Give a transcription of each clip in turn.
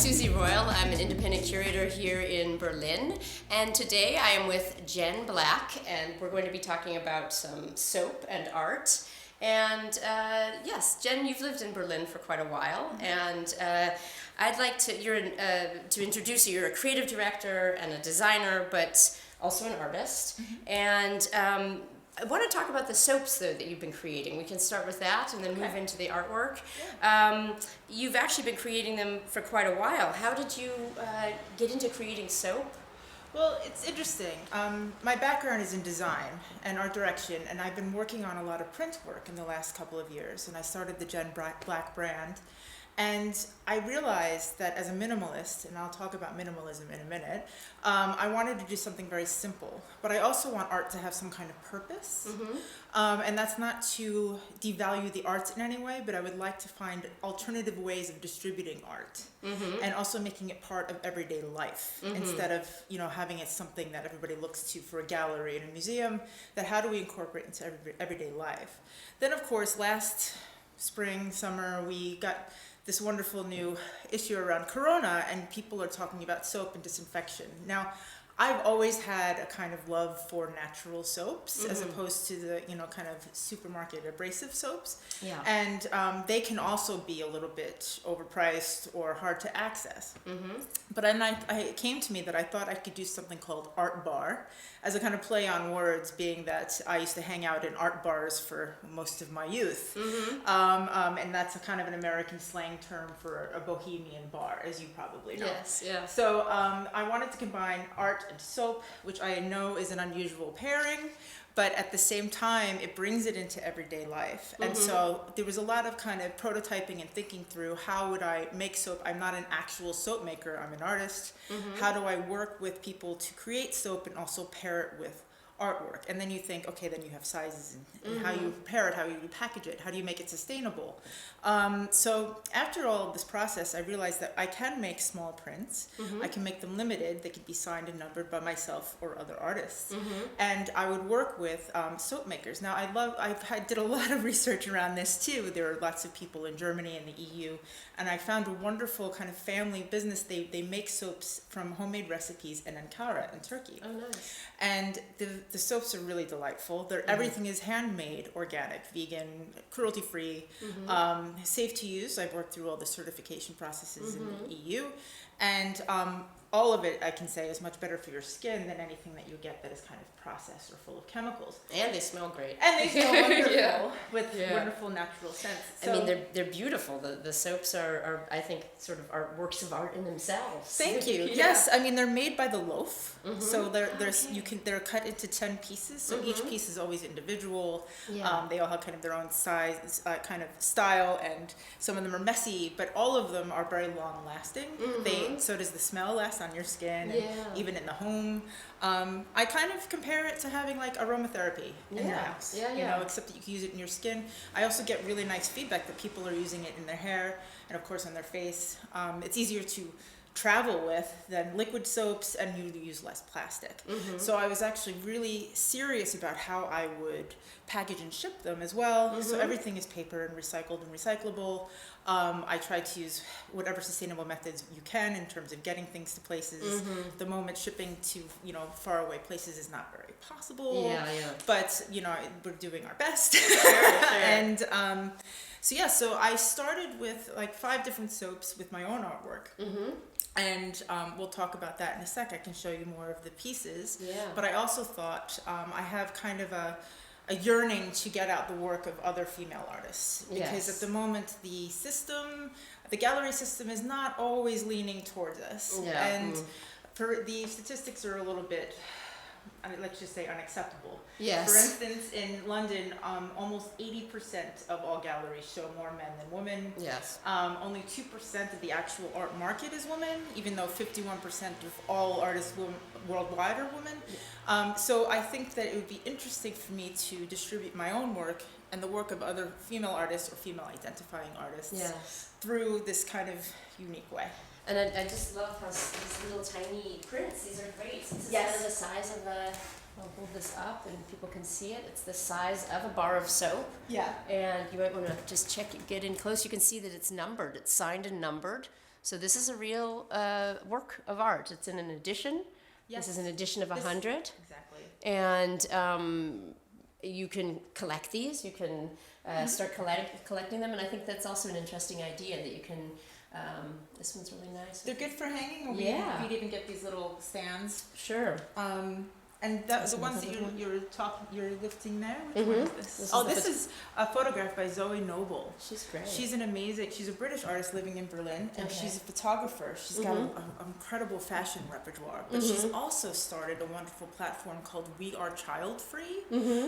Suzy Royal. I'm an independent curator here in Berlin, and today I am with Jen Black, and we're going to be talking about some soap and art. And yes, Jen, you've lived in Berlin for quite a while, and I'd like to to introduce you. You're a creative director and a designer, but also an artist. And I want to talk about the soaps, though, that you've been creating. We can start with that and then move into the artwork. You've actually been creating them for quite a while. How did you get into creating soap? Well, it's interesting. My background is in design and art direction, and I've been working on a lot of print work in the last couple of years, and I started the Jen Black brand. And I realized that as a minimalist, and I'll talk about minimalism in a minute, I wanted to do something very simple, but I also want art to have some kind of purpose. And that's not to devalue the arts in any way, but I would like to find alternative ways of distributing art and also making it part of everyday life instead of, having it something that everybody looks to for a gallery and a museum. That how do we incorporate into everyday life? Then, of course, last spring, summer, we got this wonderful new issue around Corona, and people are talking about soap and disinfection. Now, I've always had a kind of love for natural soaps as opposed to the, kind of supermarket abrasive soaps. Yeah. And they can also be a little bit overpriced or hard to access. But then it came to me that I thought I could do something called art bar as a kind of play on words, being that I used to hang out in art bars for most of my youth. And that's a kind of an American slang term for a bohemian bar, as you probably know. Yes, yeah. So I wanted to combine art and soap, which I know is an unusual pairing, but at the same time, it brings it into everyday life. And so there was a lot of kind of prototyping and thinking through how would I make soap. I'm not an actual soap maker, I'm an artist. How do I work with people to create soap and also pair it with artwork? And then you think, okay, then you have sizes and how you pair it, how you package it, how do you make it sustainable? So after all of this process, I realized that I can make small prints. I can make them limited. They could be signed and numbered by myself or other artists. And I would work with soap makers. Now, I did a lot of research around this too. There are lots of people in Germany and the EU, and I found a wonderful kind of family business. They make soaps from homemade recipes in Ankara in Turkey. Oh, nice. And the soaps are really delightful. Everything is handmade, organic, vegan, cruelty-free, safe to use. I've worked through all the certification processes in the EU. And all of it, I can say, is much better for your skin than anything that you get that is kind of processed or full of chemicals. And they smell great. And they smell wonderful with wonderful natural scents. So, I mean, they're beautiful. The soaps are, I think, sort of works of art in themselves. Thank you. Yes, I mean, they're made by the loaf. So they're cut into 10 pieces. So each piece is always individual. They all have kind of their own size, kind of style, and some of them are messy, but all of them are very long lasting. So does the smell last on your skin, and even in the home. I kind of compare it to having like aromatherapy in your house, except that you can use it in your skin. I also get really nice feedback that people are using it in their hair and of course on their face. It's easier to travel with than liquid soaps, and you use less plastic. So I was actually really serious about how I would package and ship them as well. So everything is paper and recycled and recyclable. I try to use whatever sustainable methods you can in terms of getting things to places. The moment shipping to far away places is not very possible. But we're doing our best. And so I started with like 5 different soaps with my own artwork. And we'll talk about that in a sec. I can show you more of the pieces. But I also thought I have kind of a yearning to get out the work of other female artists. Because at the moment, the gallery system is not always leaning towards us. And for the statistics are a little bit, let's just say, unacceptable. For instance, in London, almost 80% of all galleries show more men than women. Only 2% of the actual art market is women, even though 51% of all artists worldwide are women. So I think that it would be interesting for me to distribute my own work and the work of other female artists or female identifying artists through this kind of unique way. And I just love how these little tiny prints, these are great. Since it's kind of the size of I'll hold this up and people can see it. It's the size of a bar of soap. And you might want to just get in close. You can see that it's numbered. It's signed and numbered. So this is a real work of art. It's in an edition. Yes. This is an edition of 100. Exactly. And you can collect these. You can start collecting them. And I think that's also an interesting idea that you can. This one's really nice. They're good for hanging. Or we'd even get these little stands. Sure. And the ones that you're lifting there, which one is this? This is a photograph by Zoe Noble. She's great. She's a British artist living in Berlin, and she's a photographer. She's got an incredible fashion repertoire, but she's also started a wonderful platform called We Are Child Free,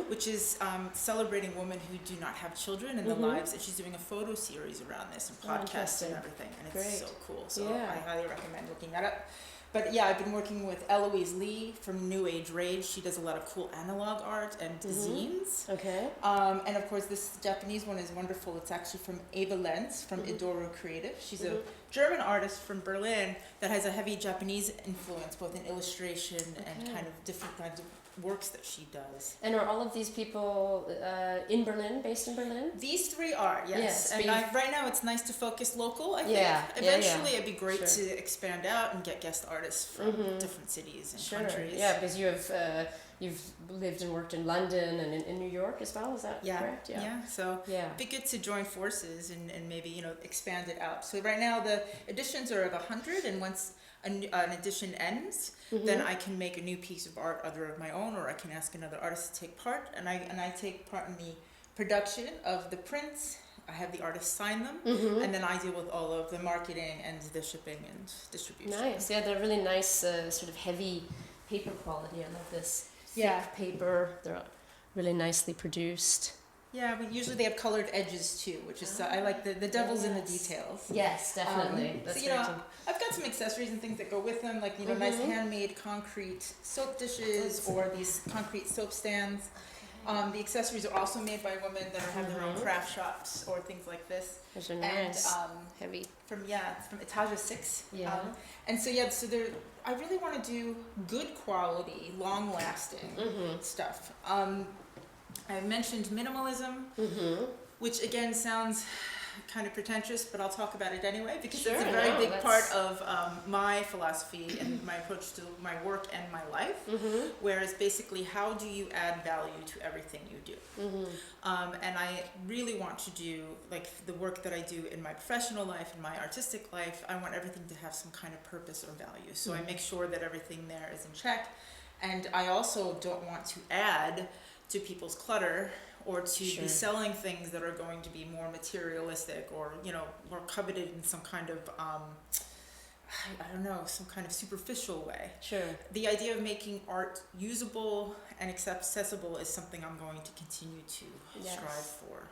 which is celebrating women who do not have children in their lives, and she's doing a photo series around this and podcasts and everything, and it's so cool. So I highly recommend looking that up. But yeah, I've been working with Eloise Lee from New Age Rage. She does a lot of cool analog art and zines. Okay. And of course, this Japanese one is wonderful. It's actually from Ava Lenz from Idoro Creative. She's a German artist from Berlin that has a heavy Japanese influence, both in illustration and kind of different kinds of works that she does. And are all of these people in Berlin, based in Berlin? These three are, yes. And right now it's nice to focus local, I think. Eventually it'd be great to expand out and get guest artists from different cities and countries. Yeah, because you've lived and worked in London and in New York as well, is that correct? So it'd be good to join forces and maybe, expand it out. So right now the editions are of 100, and once an edition ends, then I can make a new piece of art either of my own, or I can ask another artist to take part, and I take part in the production of the prints. I have the artists sign them, and then I deal with all of the marketing and the shipping and distribution. Nice, they're really nice, sort of heavy paper quality. I love this thick paper. They're really nicely produced. Yeah, but usually they have colored edges too, which is I like the devil's in the details. Yes, definitely. That's I've got some accessories and things that go with them, like nice handmade concrete soap dishes or these concrete soap stands. The accessories are also made by women that have their own craft shops or things like this. Those are nice. And heavy. From Etage 6. Yeah. And so I really want to do good quality, long lasting stuff. I mentioned minimalism, which again sounds kind of pretentious, but I'll talk about it anyway because it's a very big part of my philosophy and my approach to my work and my life, whereas basically how do you add value to everything you do? And I really want to do, like the work that I do in my professional life, in my artistic life, I want everything to have some kind of purpose or value. So I make sure that everything there is in check, and I also don't want to add to people's clutter or to be selling things that are going to be more materialistic or more coveted in some kind of some kind of superficial way. The idea of making art usable and accessible is something I'm going to continue to strive for.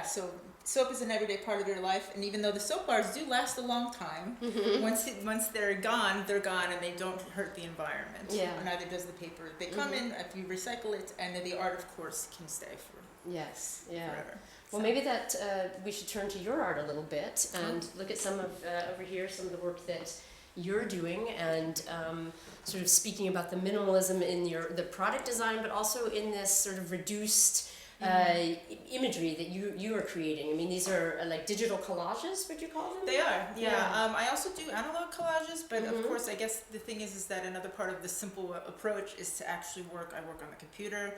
So soap is an everyday part of your life, and even though the soap bars do last a long time, once they're gone, and they don't hurt the environment. Neither does the paper. They come in if you recycle it, and the art, of course, can stay for forever. Well, maybe that we should turn to your art a little bit and look at some of over here, some of the work that you're doing, and sort of speaking about the minimalism in the product design, but also in this sort of reduced imagery that you are creating. I mean, these are like digital collages, would you call them? They are, I also do analog collages, but of course, I guess the thing is that another part of the simple approach is to actually I work on the computer.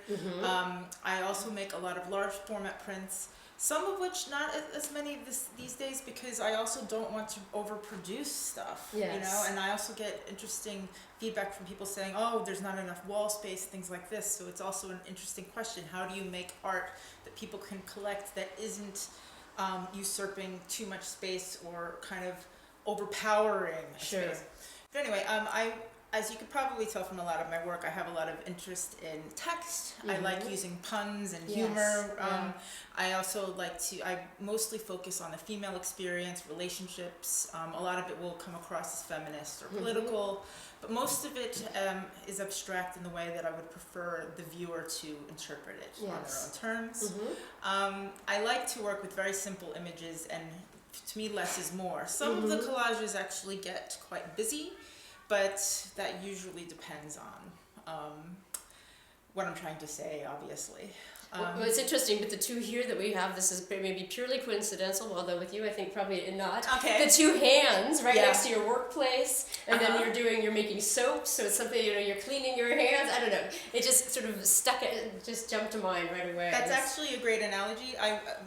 I also make a lot of large format prints, some of which not as many these days, because I also don't want to overproduce stuff, and I also get interesting feedback from people saying, oh, there's not enough wall space, things like this. So it's also an interesting question. How do you make art that people can collect that isn't usurping too much space or kind of overpowering space? But anyway, as you could probably tell from a lot of my work, I have a lot of interest in text. I like using puns and humor. I also I mostly focus on the female experience, relationships. A lot of it will come across as feminist or political, but most of it is abstract in the way that I would prefer the viewer to interpret it on their own terms. I like to work with very simple images, and to me, less is more. Some of the collages actually get quite busy, but that usually depends on what I'm trying to say, obviously. Well, it's interesting, but the two here that we have, this is maybe purely coincidental, although with you I think probably not. Okay. The two hands right next to your workplace, and then you're making soap, so it's something, you're cleaning your hands. I don't know. It just sort of just jumped to mind right away. That's actually a great analogy.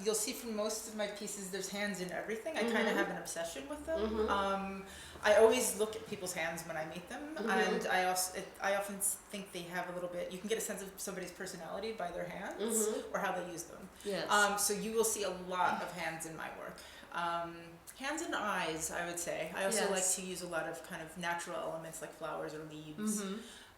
You'll see from most of my pieces, there's hands in everything. I kind of have an obsession with them. I always look at people's hands when I meet them, and I often think they have a little bit. You can get a sense of somebody's personality by their hands or how they use them. Yes. So you will see a lot of hands in my work. Hands and eyes, I would say. I also like to use a lot of kind of natural elements like flowers or leaves.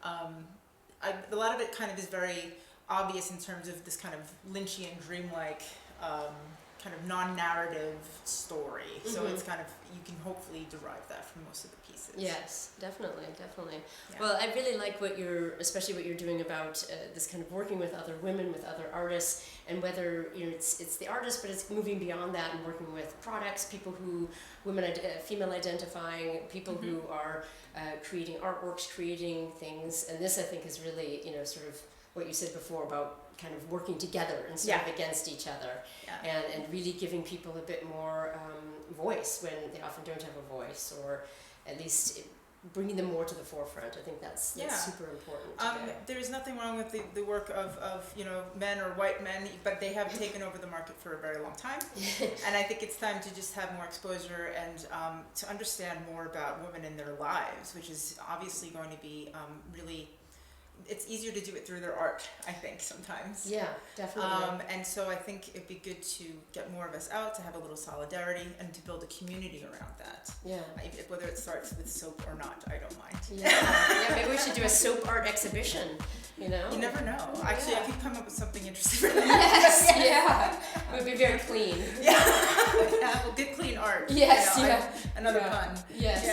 A lot of it kind of is very obvious in terms of this kind of Lynchian, dreamlike, kind of non-narrative story. So it's kind of, you can hopefully derive that from most of the pieces. Yes, definitely. Yeah. Well, I really like especially what you're doing about this kind of working with other women, with other artists, and whether it's the artist, but it's moving beyond that and working with products, people who, female identifying, people who are creating artworks, creating things, and this I think is really sort of what you said before about kind of working together instead of against each other, and really giving people a bit more voice when they often don't have a voice, or at least bringing them more to the forefront. I think that's super important today. There's nothing wrong with the work of men or white men, but they have taken over the market for a very long time. And I think it's time to just have more exposure and to understand more about women in their lives, which is obviously going to be really, it's easier to do it through their art, I think, sometimes. Yeah, definitely. And so I think it'd be good to get more of us out, to have a little solidarity, and to build a community around that. Yeah. Whether it starts with soap or not, I don't mind. Yeah, maybe we should do a soap art exhibition, You never know. Actually, I could come up with something interesting for that. Yes, it would be very clean. Well, good clean art. Yes, another pun. Yes.